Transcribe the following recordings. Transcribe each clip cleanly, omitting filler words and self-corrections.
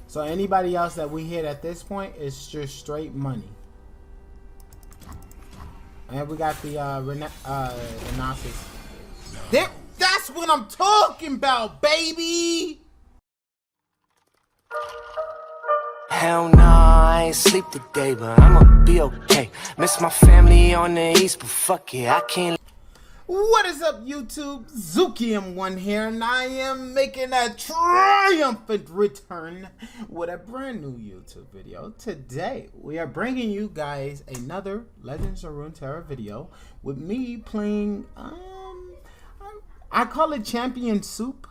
So anybody else that we hit at this point is just straight money. And we got the Renaissance. There, that's what I'm talking about, baby! Hell nah, I ain't sleep today, but I'ma be okay. Miss my family on the east, but fuck it, I can't. What is up, YouTube? Zuki M1 here, and I am making a triumphant return with a brand new YouTube video. Today, we are bringing you guys another Legends of Runeterra video with me playing, I call it Champion Soup,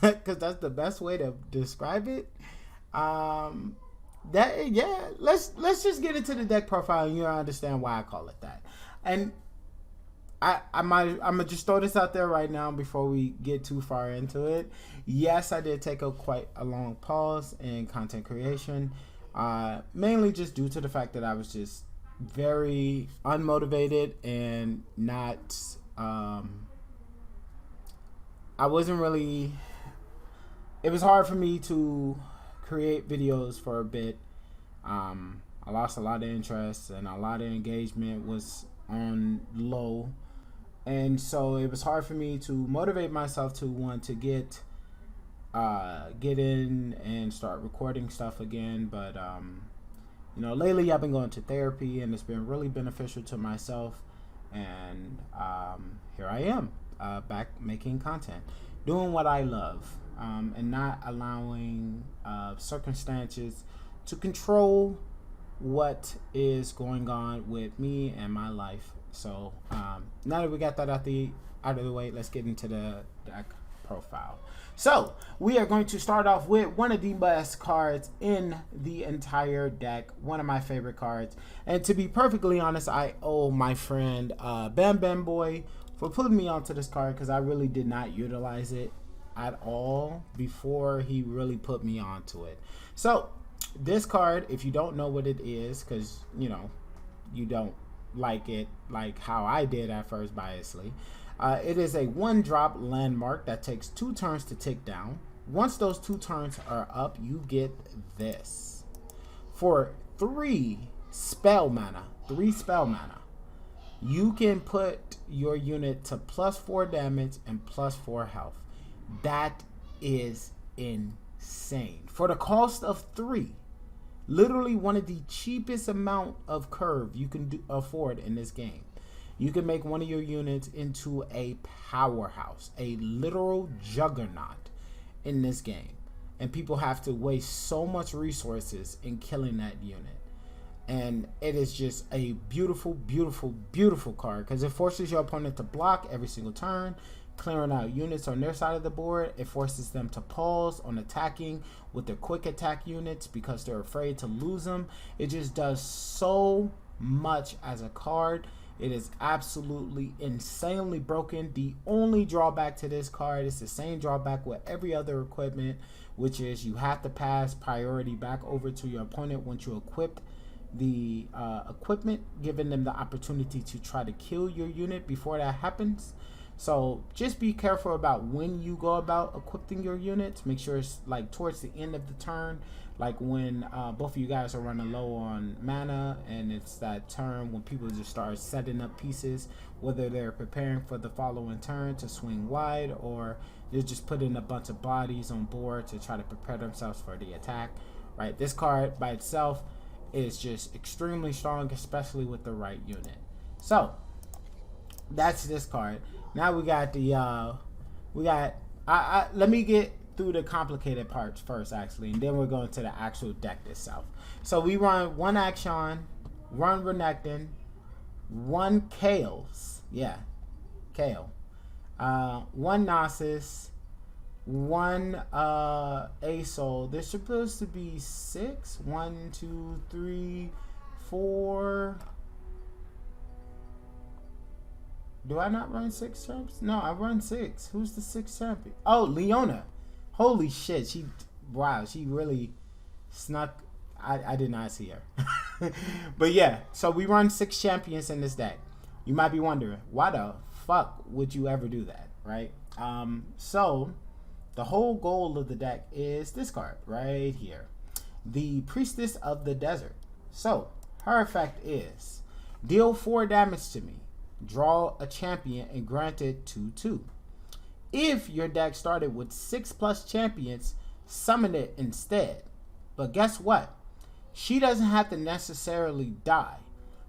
because that's the best way to describe it. Let's just get into the deck profile and you'll understand why I call it that. And I'm gonna just throw this out there right now before we get too far into it. Yes, I did take quite a long pause in content creation, mainly just due to the fact that I was just very unmotivated and not, I wasn't really, it was hard for me to create videos for a bit. I lost a lot of interest and a lot of engagement was on low. And so it was hard for me to motivate myself to want to get in and start recording stuff again. But you know, lately I've been going to therapy and it's been really beneficial to myself. And here I am, back making content, doing what I love, and not allowing circumstances to control what is going on with me and my life. So now that we got that out of the way, let's get into the deck profile. So we are going to start off with one of the best cards in the entire deck, one of my favorite cards. And to be perfectly honest, I owe my friend Bam Bam Boy for putting me onto this card, because I really did not utilize it at all before he really put me onto it. So this card, if you don't know what it is, because you know you don't like it like how I did at first biasly, it is a 1-drop landmark that takes 2 turns to tick down. Once those 2 turns are up, you get this. For 3 spell mana, you can put your unit to +4 damage and +4 health. That is insane. For the cost of 3, literally one of the cheapest amount of curve you can afford in this game. You can make one of your units into a powerhouse, a literal juggernaut in this game. And people have to waste so much resources in killing that unit. And it is just a beautiful, beautiful, beautiful card, because it forces your opponent to block every single turn, clearing out units on their side of the board. It forces them to pause on attacking with their quick attack units because they're afraid to lose them. It just does so much as a card. It is absolutely insanely broken. The only drawback to this card is the same drawback with every other equipment, which is you have to pass priority back over to your opponent once you equip the equipment, giving them the opportunity to try to kill your unit before that happens. So just be careful about when you go about equipping your units. Make sure it's like towards the end of the turn, like when both of you guys are running low on mana, and it's that turn when people just start setting up pieces, whether they're preparing for the following turn to swing wide, or they're just putting a bunch of bodies on board to try to prepare themselves for the attack. Right, this card by itself is just extremely strong, especially with the right unit. So that's this card. Now we got the let me get through the complicated parts first, actually, and then we're going to the actual deck itself. So we run 1 Action, 1 Renekton, 1 Kales, yeah, Kale, 1 Nasus, 1 Asol. There's supposed to be 6. 1, 2, 3, 4. Do I not run 6 champs? No, I run 6. Who's the 6th champion? Oh, Leona. Holy shit. Wow, she really snuck. I did not see her. But yeah, so we run 6 champions in this deck. You might be wondering, why the fuck would you ever do that, right? So the whole goal of the deck is this card right here. the Priestess of the Desert. So her effect is deal 4 damage to me, draw a champion, and grant it 2/2. If your deck started with 6+ champions, summon it instead. But guess what? She doesn't have to necessarily die.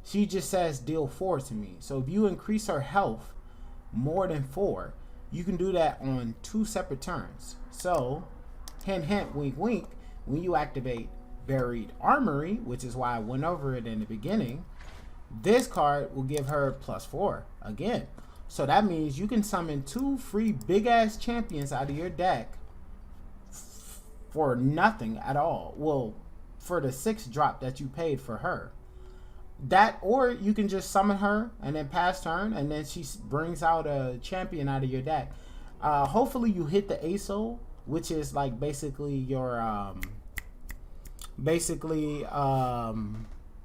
She just says deal 4 to me. So if you increase her health more than 4, you can do that on 2 separate turns. So, hint hint, wink wink, when you activate Buried Armory, which is why I went over it in the beginning, this card will give her +4 again. So that means you can summon 2 free big ass champions out of your deck for nothing at all. Well, for the 6 drop that you paid for her. That, or you can just summon her and then pass turn, and then she brings out a champion out of your deck. Hopefully you hit the ASO, which is like basically your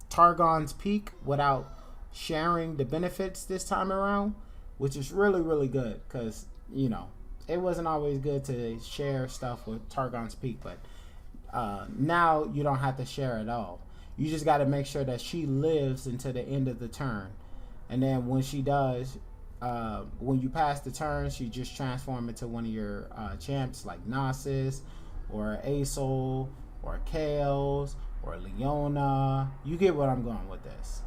Targon's Peak without sharing the benefits this time around, which is really, really good, because, you know, it wasn't always good to share stuff with Targon's Peak, but now you don't have to share at all. You just got to make sure that she lives until the end of the turn, and then when she does, when you pass the turn, she just transform into one of your champs like Nasus or Asol or Chaos or Leona. You get what I'm going with this.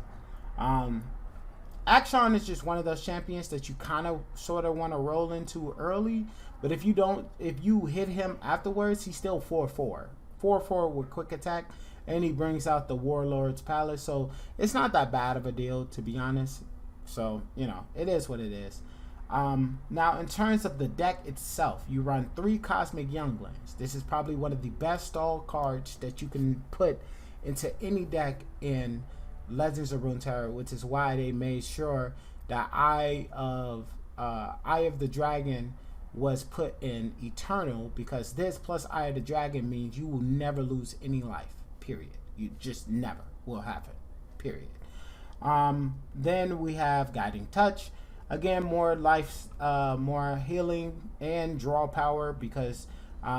Akshan is just one of those champions that you kind of sort of want to roll into early, but if you hit him afterwards, he's still 4/4 with quick attack, and he brings out the Warlord's Palace, so it's not that bad of a deal, to be honest. So, you know, it is what it is. Now, in terms of the deck itself, you run 3 Cosmic Younglings. This is probably one of the best stall cards that you can put into any deck in Legends of Runeterra, which is why they made sure that Eye of the Dragon was put in Eternal, because this plus Eye of the Dragon means you will never lose any life, period. You just never will happen, period. Then we have Guiding Touch. Again, more life, more healing and draw power, because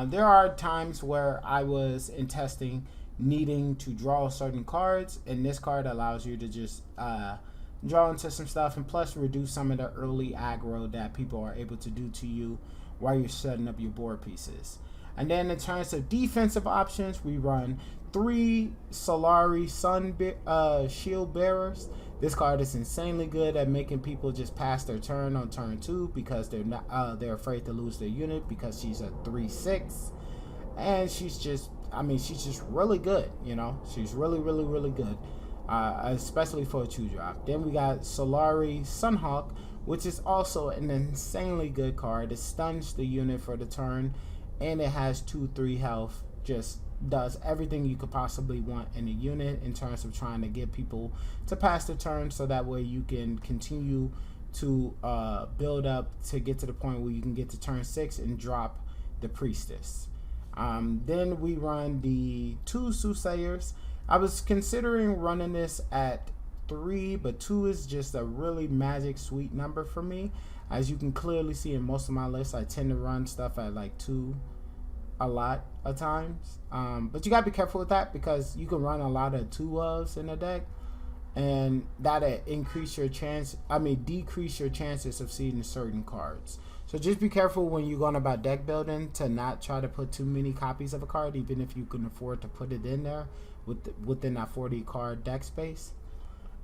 there are times where I was in testing needing to draw certain cards, and this card allows you to just draw into some stuff, and plus reduce some of the early aggro that people are able to do to you while you're setting up your board pieces. And then in terms of defensive options, we run 3 Solari Sun Shield Bearers. This card is insanely good at making people just pass their turn on turn 2, because they're afraid to lose their unit, because she's a 3/6, and she's just really good. You know, she's really, really, really good, especially for a 2-drop. Then we got Solari Sunhawk, which is also an insanely good card. It stuns the unit for the turn, and it has 2/3 health. Just does everything you could possibly want in a unit in terms of trying to get people to pass the turn, so that way you can continue to build up to get to the point where you can get to turn 6 and drop the Priestess. Then we run the 2 Soothsayers. I was considering running this at 3, but 2 is just a really magic sweet number for me. As you can clearly see in most of my lists, I tend to run stuff at like 2 a lot of times, but you gotta be careful with that, because you can run a lot of 2-ofs in a deck, and that'll decrease your chances of seeing certain cards. So just be careful when you're going about deck building to not try to put too many copies of a card, even if you can afford to put it in there within that 40 card deck space.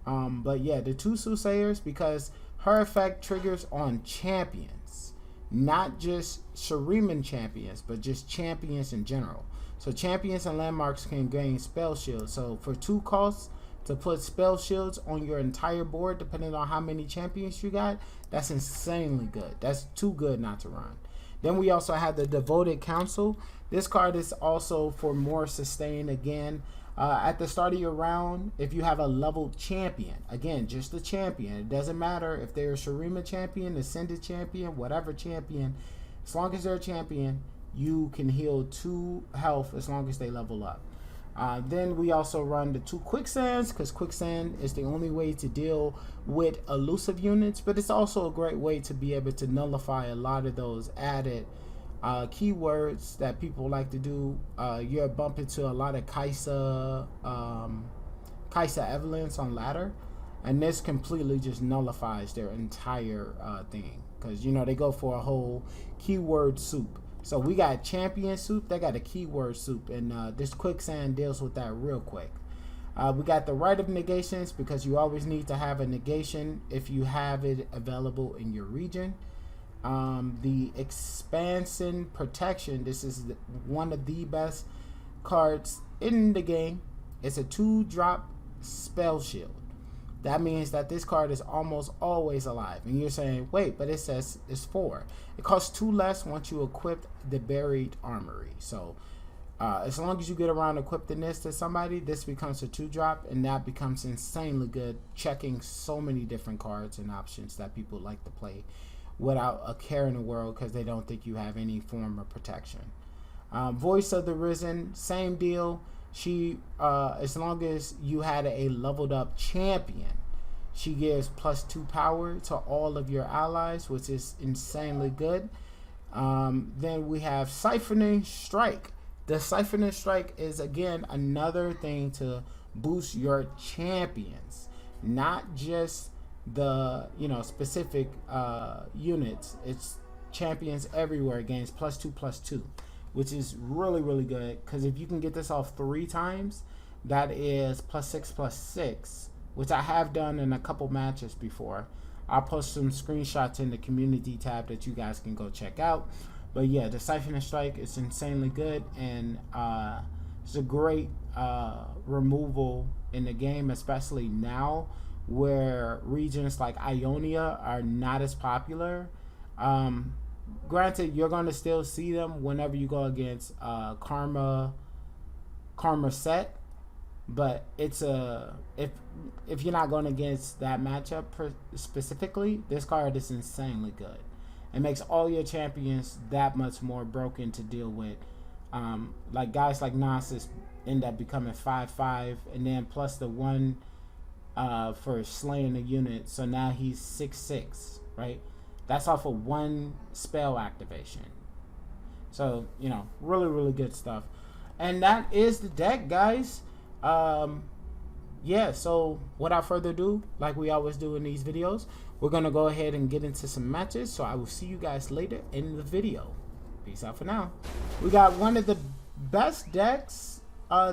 But yeah, the 2 Soothsayers, because her effect triggers on champions, not just shurima champions, but just champions in general. So champions and landmarks can gain spell shields. So for 2 costs to put spell shields on your entire board, depending on how many champions you got, that's insanely good. That's too good not to run. Then we also have the Devoted Council. This card is also for more sustain. Again, at the start of your round, if you have a leveled champion, again, just a champion, it doesn't matter if they're a shurima champion, ascended champion, whatever champion, as long as they're a champion, you can heal 2 health as long as they level up. Then we also run the 2 Quicksands, because Quicksand is the only way to deal with elusive units, but it's also a great way to be able to nullify a lot of those added Keywords that people like to do, you'll bump into a lot of Kaisa Evelyn's on ladder, and this completely just nullifies their entire thing, because you know they go for a whole keyword soup. So we got champion soup, they got a keyword soup, and this quicksand deals with that real quick. We got the right of negations, because you always need to have a negation if you have it available in your region. The expansion protection, this is one of the best cards in the game. It's a 2-drop spell shield. That means that this card is almost always alive. And you're saying, wait, but it says it's 4. It costs 2 less once you equip the buried armory. So as long as you get around equipping this to somebody, this becomes a 2-drop, and that becomes insanely good, checking so many different cards and options that people like to play without a care in the world, because they don't think you have any form of protection. Voice of the Risen, same deal. She, as long as you had a leveled up champion, she gives +2 power to all of your allies, which is insanely good. Then we have Siphoning Strike. The Siphoning Strike is again another thing to boost your champions, not just the specific units. It's champions everywhere, gains +2/+2, which is really good, because if you can get this off 3 times, that is +6/+6, which I have done in a couple matches before. I'll post some screenshots in the community tab that you guys can go check out. But yeah, the Siphoning Strike is insanely good, and it's a great removal in the game, especially now where regions like Ionia are not as popular. Granted, you're going to still see them whenever you go against Karma Set, but it's if you're not going against that matchup specifically, this card is insanely good. It makes all your champions that much more broken to deal with. Like guys like Nasus end up becoming 5/5, and then plus the 1 for slaying a unit, so now he's 6/6, right? That's off of 1 spell activation. So really good stuff. And that is the deck, guys. Yeah, so without further ado, like we always do in these videos, we're gonna go ahead and get into some matches. So I will see you guys later in the video. Peace out for now. We got one of the best decks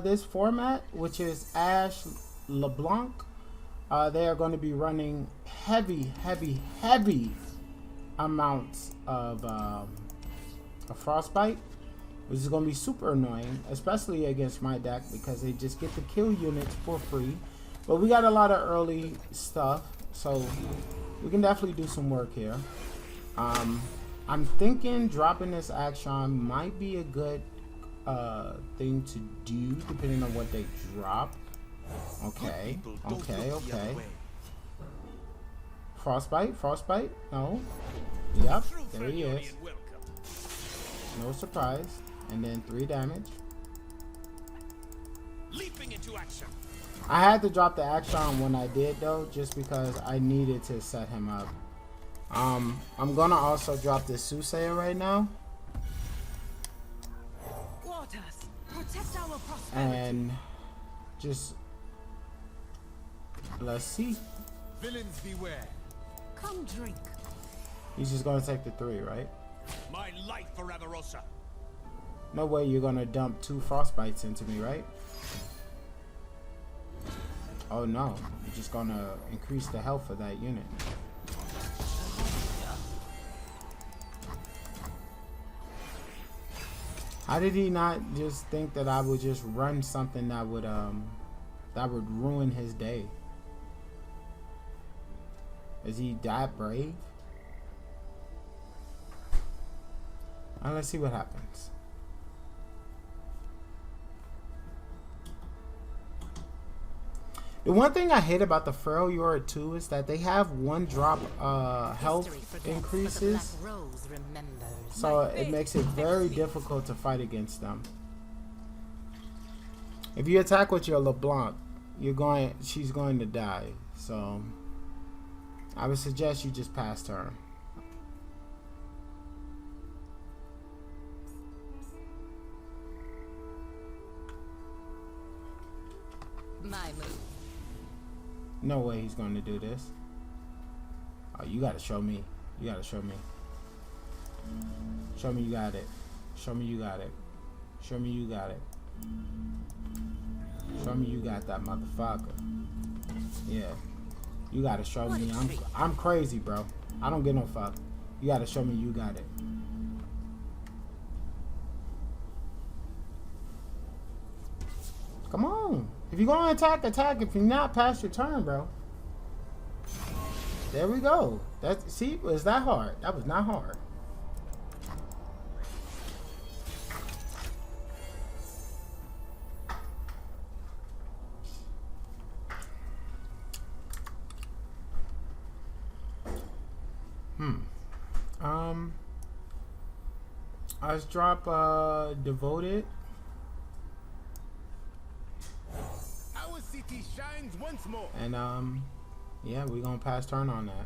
this format, which is Ash LeBlanc. They are going to be running heavy amounts of Frostbite, which is going to be super annoying, especially against my deck, because they just get to kill units for free. But we got a lot of early stuff, so we can definitely do some work here. I'm thinking dropping this action might be a good thing to do, depending on what they drop. Okay. Frostbite, no. Yep, there he is. No surprise. And then 3 damage. Leaping into action. I had to drop the action when I did, though, just because I needed to set him up. I'm gonna also drop this Soothsayer right now. And just let's see. Villains beware. Come drink. He's just gonna take the 3, right? My life for Avarosa. No way you're gonna dump 2 Frostbites into me, right? Oh no, you're just gonna increase the health of that unit. How did he not just think that I would just run something that would ruin his day? Is he that brave? Let's see what happens. The one thing I hate about the Feral Yora 2 is that they have 1-drop health increases, so it makes it very difficult to fight against them. If you attack with your LeBlanc, she's going to die. So I would suggest you just pass turn. My move. No way he's going to do this. Oh, you gotta show me. You gotta show me. Show me you got it. Show me you got it. Show me you got it. Show me you got that motherfucker. Yeah. You gotta show me. I'm crazy, bro. I don't get no fuck. You gotta show me you got it. Come on. If you're gonna attack, attack. If you're not, pass your turn, bro. There we go. That, see, was that hard? That was not hard. Let's drop Devoted. Our city shines once more. And yeah, we're gonna pass turn on that.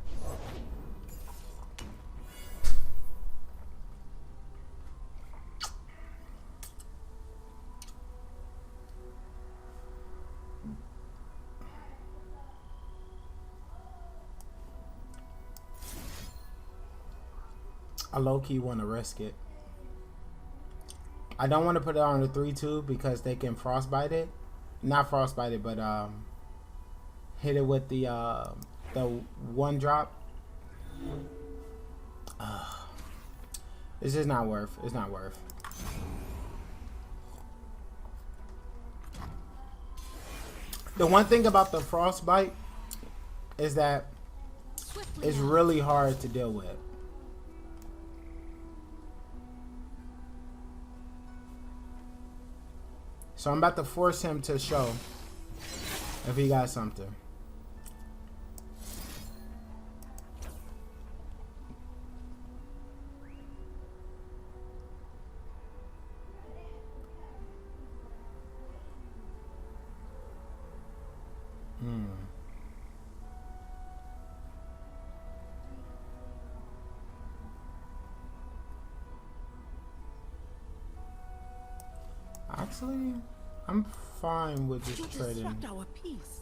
I low-key want to risk it. I don't want to put it on the 3-2 because they can frostbite it. Not frostbite it, but hit it with the 1-drop. It's just not worth. It's not worth. The one thing about the frostbite is that it's really hard to deal with. So I'm about to force him to show if he got something. Actually, I'm fine with just trading. Our peace.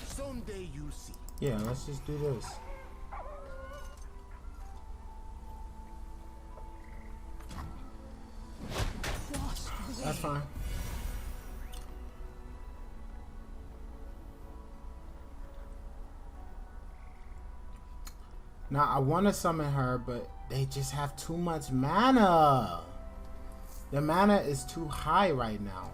Someday you see. Yeah, let's just do this. That's fine. Now, I want to summon her, but they just have too much mana. The mana is too high right now.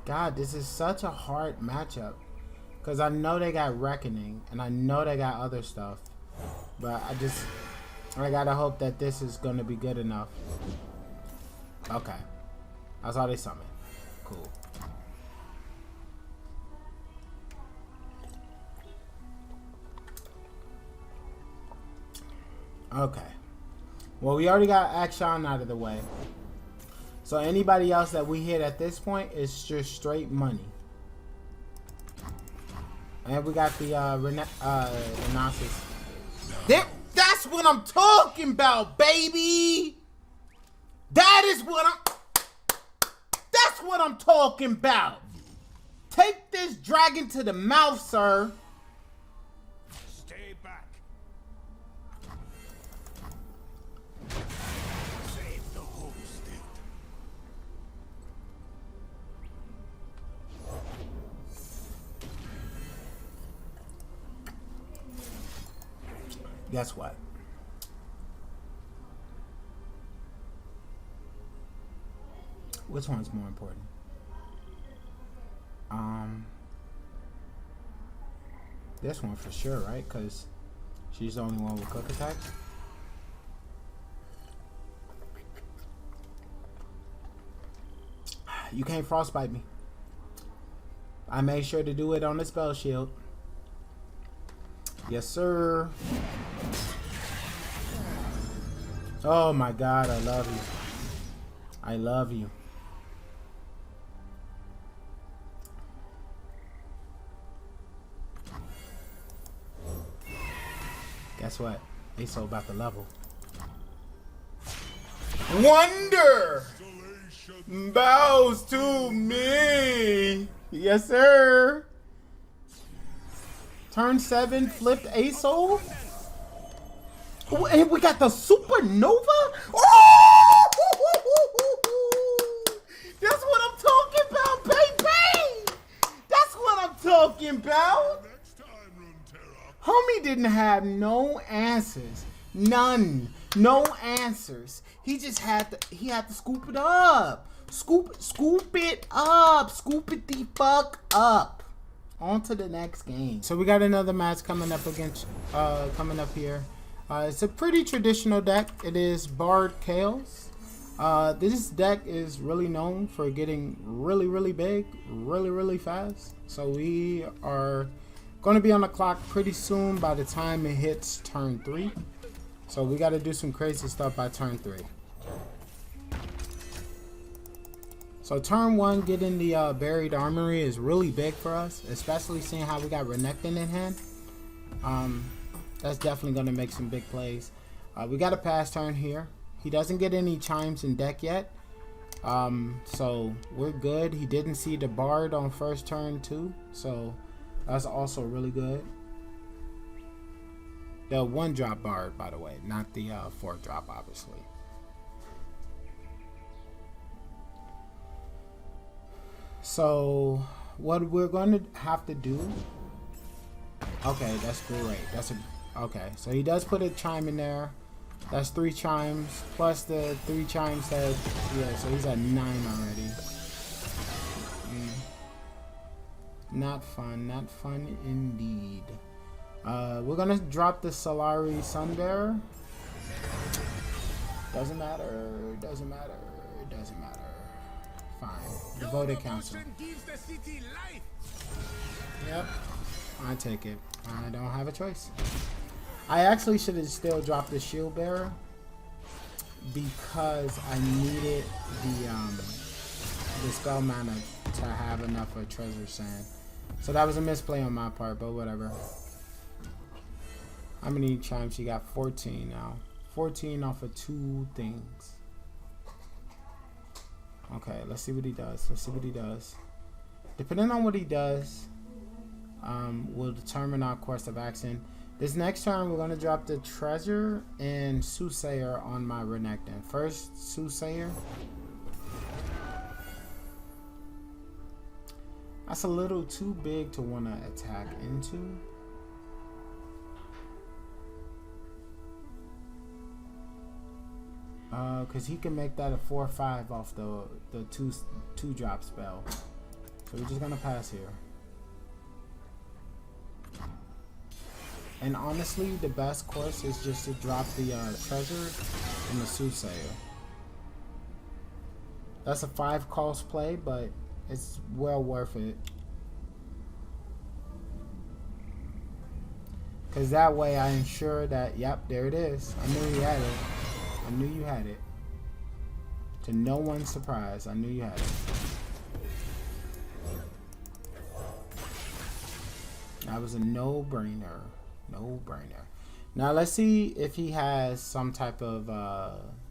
God, this is such a hard matchup. Because I know they got Reckoning, and I know they got other stuff. But I gotta hope that this is gonna be good enough. Okay. That's all they summon. Cool. Okay. Well, we already got Akshan out of the way. So anybody else that we hit at this point is just straight money. And we got the Renasus. That's what I'm talking about, baby. That's what I'm talking about. Take this dragon to the mouth, sir. Stay back. Save the homestead. Guess what? Which one's more important? This one for sure, right? Because she's the only one with cook attacks. You can't frostbite me. I made sure to do it on the spell shield. Yes, sir. Oh my God, I love you. I love you. Guess what? Aso about to level. Wonder bows to me. Yes, sir. Turn 7, flipped Aso. Oh, and we got the supernova. Oh! That's what I'm talking about, baby. That's what I'm talking about. Homie didn't have no answers. None. No answers. He just had to scoop it up. Scoop it up. Scoop it the fuck up. On to the next game. So we got another match coming up here. It's a pretty traditional deck. It is Bard Chaos. This deck is really known for getting really, really big, really, really fast. So we are going to be on the clock pretty soon by the time it hits turn 3. So we got to do some crazy stuff by turn 3. So turn 1, getting the Buried Armory is really big for us, especially seeing how we got Renekton in hand. That's definitely going to make some big plays. We got a pass turn here. He doesn't get any chimes in deck yet. So we're good. He didn't see the Bard on first turn too. So that's also really good. The 1-drop Bard, by the way, not the 4-drop, obviously. So what we're going to have to do. Okay, that's great. Okay. So he does put a chime in there. That's 3 chimes plus the 3 chimes that, yeah. So he's at 9 already. Not fun indeed. We're gonna drop the Solari Sunbearer. Doesn't matter. Fine. The voted council. Yep. I take it. I don't have a choice. I actually should have still dropped the Shield Bearer because I needed the spell mana to have enough for Treasure Sand. So that was a misplay on my part, but whatever. How many chimes you got? 14 now. 14 off of 2 things. Okay, let's see what he does. Depending on what he does, will determine our course of action. This next turn, we're going to drop the Treasure and Soothsayer on my Renekton. First, Soothsayer. That's a little too big to want to attack into. Because he can make that a 4/5 off the 2-drop spell. So we're just going to pass here. And honestly, the best course is just to drop the Treasure and the Soothsayer. That's a 5-cost play, but it's well worth it. Because that way I ensure that, yep, there it is. I knew you had it. I knew you had it. To no one's surprise, I knew you had it. That was a no-brainer. No-brainer. Now let's see if he has some type of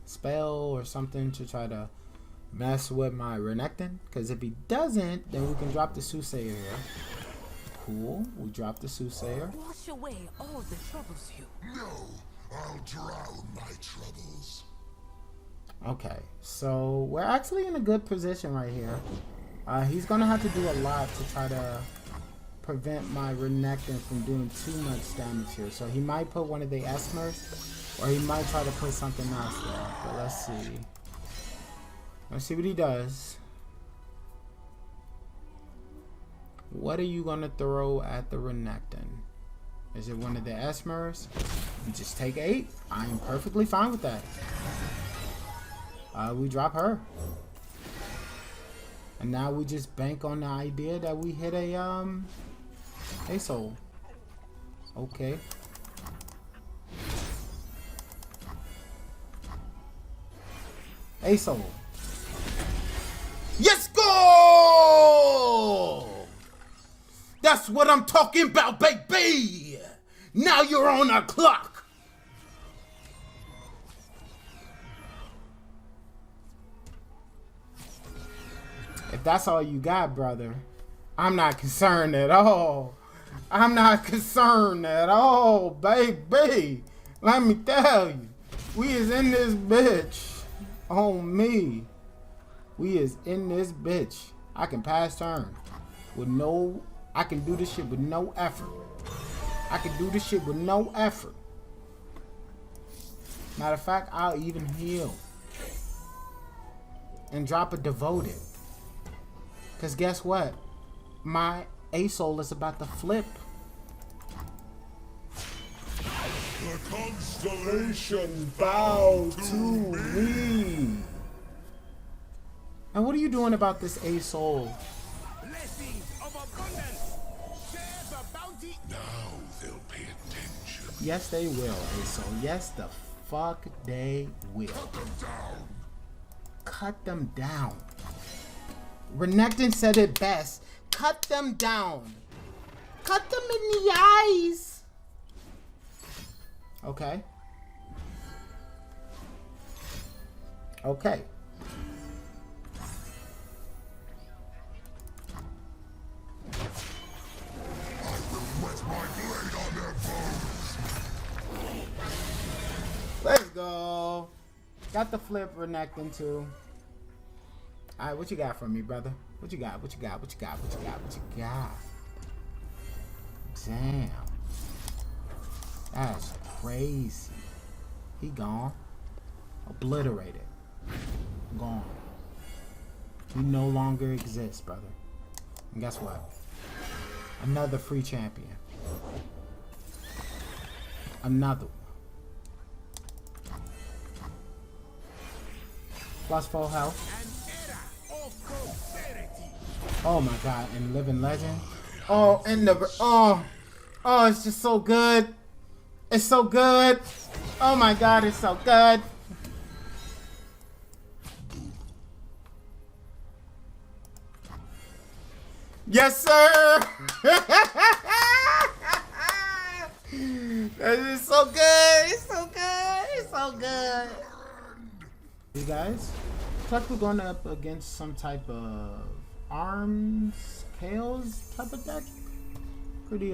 spell or something to try to mess with my Renekton. Because if he doesn't, then we can drop the Soothsayer here. Cool. We drop the Soothsayer. Wash away all the troubles you. No, I'll drown my troubles. Okay, so we're actually in a good position right here. He's gonna have to do a lot to try to prevent my Renekton from doing too much damage here. So he might put one of the Esmers, or he might try to put something else there. But let's see. Let's see what he does. What are you gonna throw at the Renekton? Is it one of the Esmers? You just take 8. I'm perfectly fine with that. We drop her. And now we just bank on the idea that we hit a soul. Okay. Soul. Yes, go! That's what I'm talking about, baby! Now you're on our clock. If that's all you got, brother, I'm not concerned at all. I'm not concerned at all, baby. Let me tell you, we is in this bitch. On me. We is in this bitch. I can pass turn with no, I can do this shit with no effort. I can do this shit with no effort. Matter of fact, I'll even heal. And drop a devoted. Because guess what? My A-Soul is about to flip. The constellation Bow to me. And what are you doing about this A-Soul? Blessings of abundance. Share the bounty. Now they'll pay attention. Yes, they will, A-Soul. Yes, the fuck they will. Cut them down. Cut them down. Renekton said it best. Cut them down. Cut them in the eyes. Okay. Okay. I will wet my blade on their bones. Let's go. Got the flip Renekton too. Alright, what you got for me, brother? What you got? What you got? What you got? What you got? What you got? Damn. That's crazy. He gone. Obliterated. Gone. He no longer exists, brother. And guess what? Another free champion. Another one. Plus full health. An era of prosperity. Oh my god, and Living Legend. Oh, and the oh, it's just so good. It's so good. Oh my god, it's so good. Yes, sir. That is so good. It's so good. It's so good. You guys, looks like we're going up against some type of arms, chaos type of deck. Pretty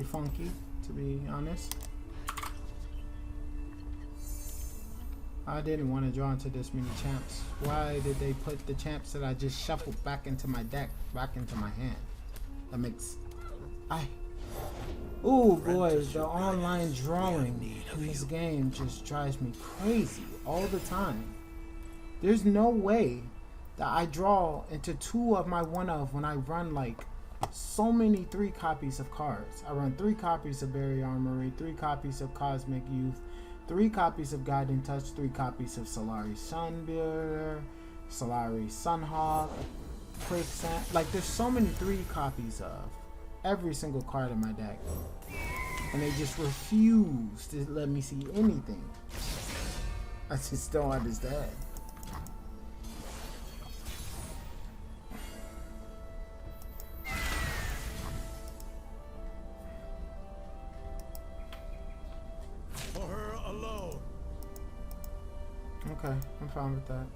funky, to be honest. I didn't want to draw into this many champs. Why did they put the champs that I just shuffled back into my deck, back into my hand? That makes... Ooh, boys, the online drawing in this game just drives me crazy all the time. There's no way that I draw into 2 of my 1-of when I run like so many 3 copies of cards. I run 3 copies of Berry Armory, 3 copies of Cosmic Youth, 3 copies of Guiding Touch, 3 copies of Solari Sunbuilder, Solari Sunhawk, Quicksand. Like, there's so many 3 copies of every single card in my deck. And they just refuse to let me see anything. I just don't understand. For her alone. Okay, I'm fine with that.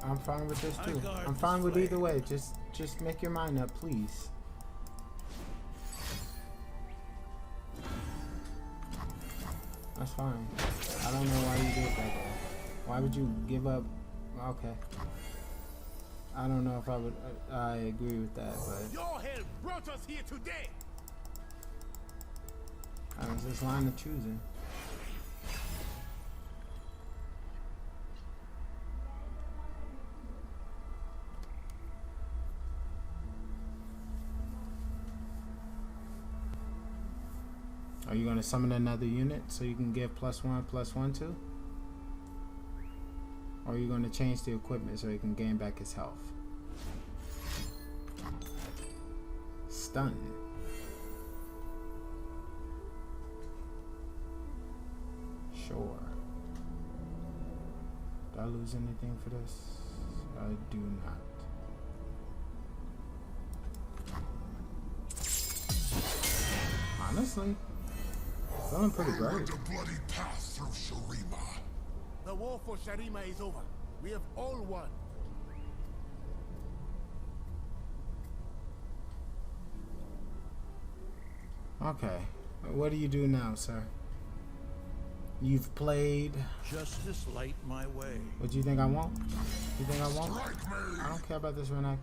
I'm fine with this too. I'm fine with either way. Just make your mind up, please. That's fine. I don't know why you did that though. Why would you give up? Okay. I don't know if I agree with that, but Your help brought us here today. I was just line of choosing. Are you going to summon another unit so you can give +1/+1 to? Or are you going to change the equipment so he can gain back his health? Stun. Sure. Did I lose anything for this? I do not. Honestly. Feeling pretty I great. went a bloody path through Shurima. The war for Shurima is over. We have all won. Okay. What do you do now, sir? You've played. Justice light my way. What do you think I want? You think I want? Strike me! I don't care about this reenactor.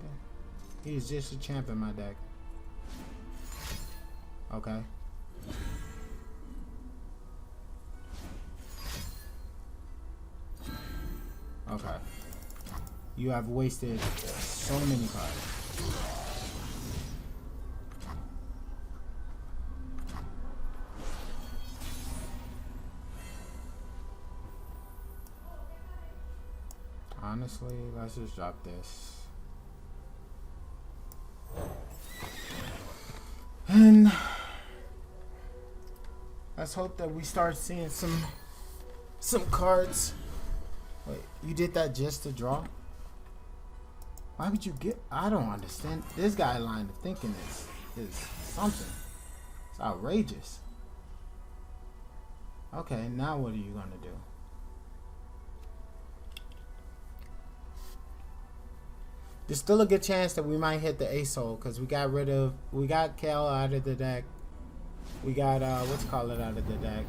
He's just a champ in my deck. Okay. Okay. You have wasted so many cards. Honestly, let's just drop this. And let's hope that we start seeing some cards. Wait, you did that just to draw? Why would you get? I don't understand. This guy line of thinking is something. It's outrageous. Okay, now what are you gonna do? There's still a good chance that we might hit the Ace-Hole because we got Kale out of the deck. We got what's called it out of the deck.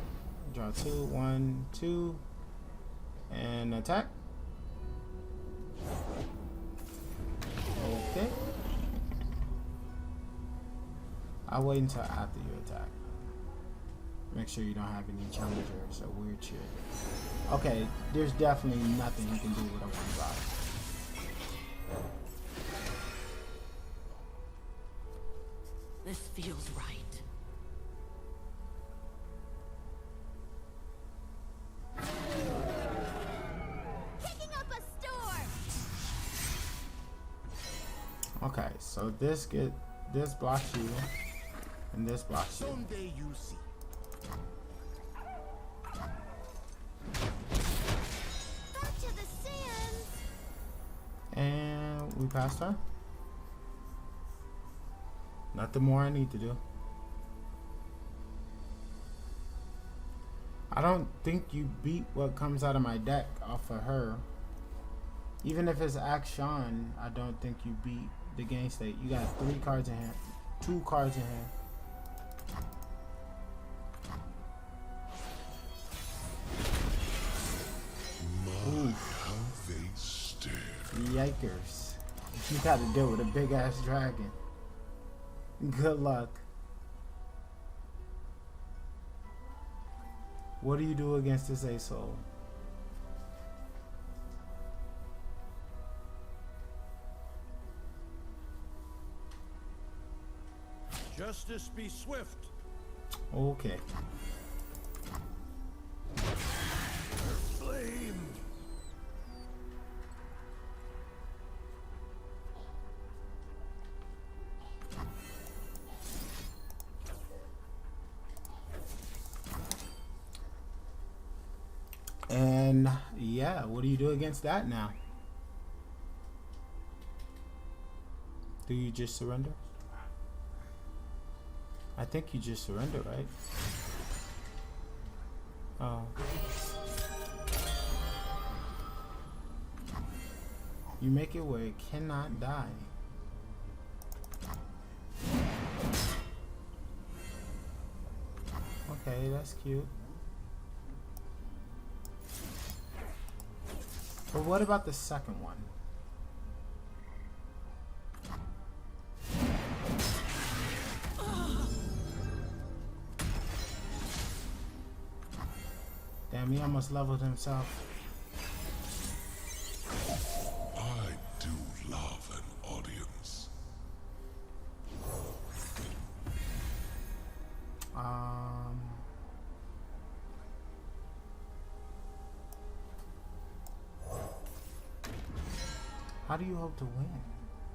Draw 2, 1, 2, and attack. Okay. I'll wait until after you attack. Make sure you don't have any challengers or weird shit. Okay, there's definitely nothing you can do with a 1-drop. This feels right. Picking up a storm. Okay, so this blocks you, and this blocks you. Someday you see. Back to the sands. And we passed her. Nothing more I need to do. I don't think you beat what comes out of my deck off of her. Even if it's action, I don't think you beat the game state. You got 3 cards in hand, 2 cards in hand. My, how they stare. Yikers. You gotta deal with a big ass dragon. Good luck. What do you do against this Ace-Hole? Justice be swift. Okay. Flame. And yeah, what do you do against that now? Do you just surrender? I think you just surrender, right? Oh. You make it where it cannot die. Okay, that's cute. But what about the second one? Damn, he almost leveled himself. I do love an audience. How do you hope to win?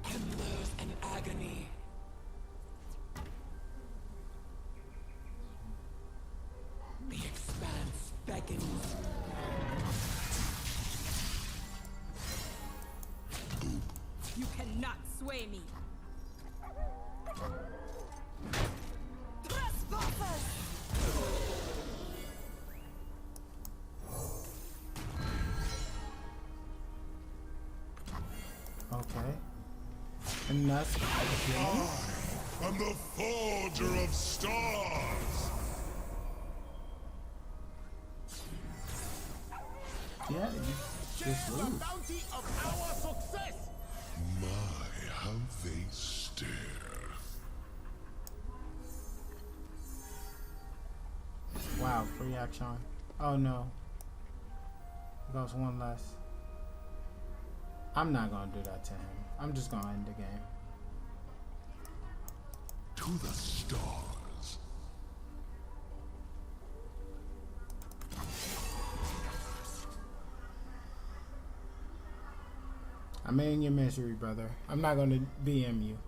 Endless and agony. The expanse beckons. You cannot sway me. Trespassers. Okay. And that's again. I'm the forger of stars. Yeah, you Share just the lose. bounty of our success. My, how they stare. Wow, free action. Oh no. Goes one less. I'm not gonna do that to him. I'm just gonna end the game. To the stars. I'm in your misery, brother. I'm not gonna BM you.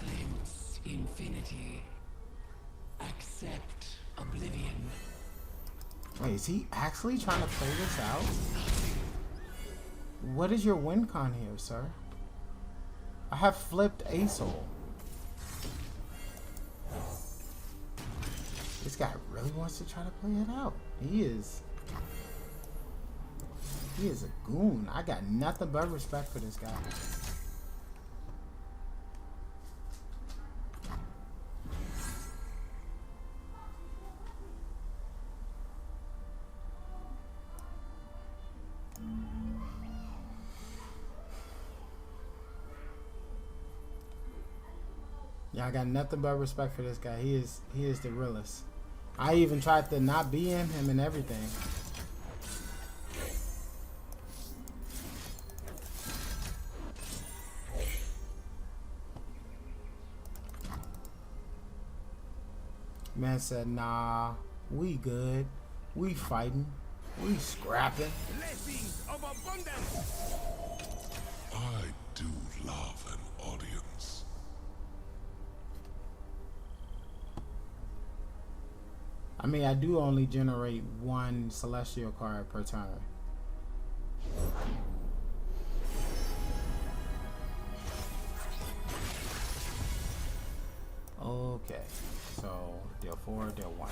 Glimpse infinity. Accept oblivion. Wait, is he actually trying to play this out? What is your win con here, sir? I have flipped a soul. This guy really wants to try to play it out. He is a goon. I got nothing but respect for this guy. Yeah, I got nothing but respect for this guy. He is the realest. I even tried to not BM him and everything. Man said, nah, we good. We fighting. We scrapping. Blessings of abundance. I do love an audience. I mean, I do only generate one celestial card per turn. Okay, so deal 4, deal 1.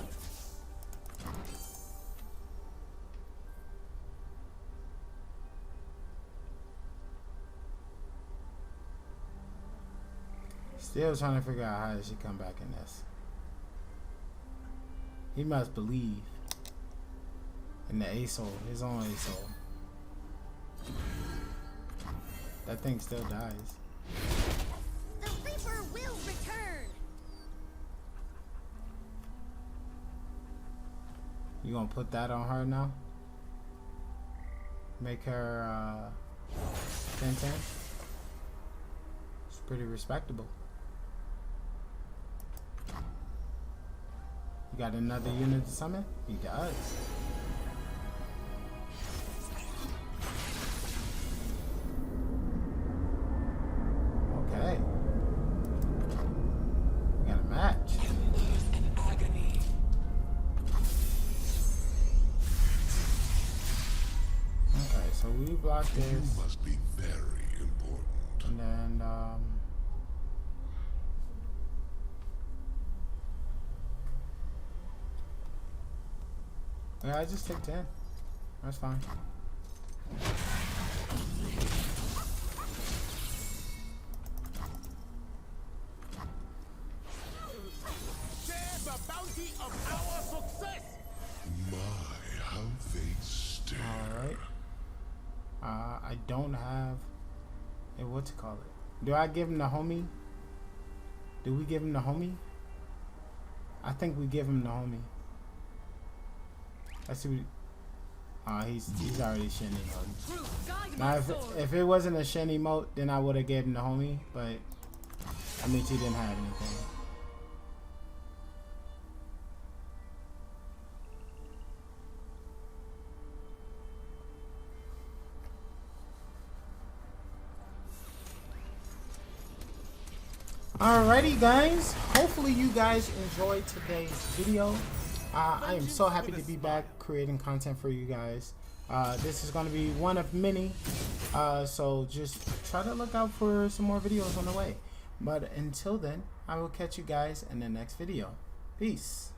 Still trying to figure out how does she come back in this. He must believe in the A-Soul, his own A-Soul. That thing still dies. The Reaper will return. You gonna put that on her now? Make her 10-10? It's pretty respectable. You got another unit to summon? He does. Okay. We got a match. And agony. Okay, so we block You this. must be very important. And then, yeah, I just take 10. That's fine. Share the bounty of our success. My, how they stare. Alright. I don't have what to call it. Do I give him the homie? Do we give him the homie? I think we give him the homie. Let's see. He's already shin emote. True, guide Now my if sword. it wasn't a shin emote, then I would have gave him the homie, but I mean she didn't have anything. Alrighty guys, hopefully you guys enjoyed today's video. I am so happy to be back creating content for you guys. This is going to be one of many, so just try to look out for some more videos on the way. But until then, I will catch you guys in the next video. Peace.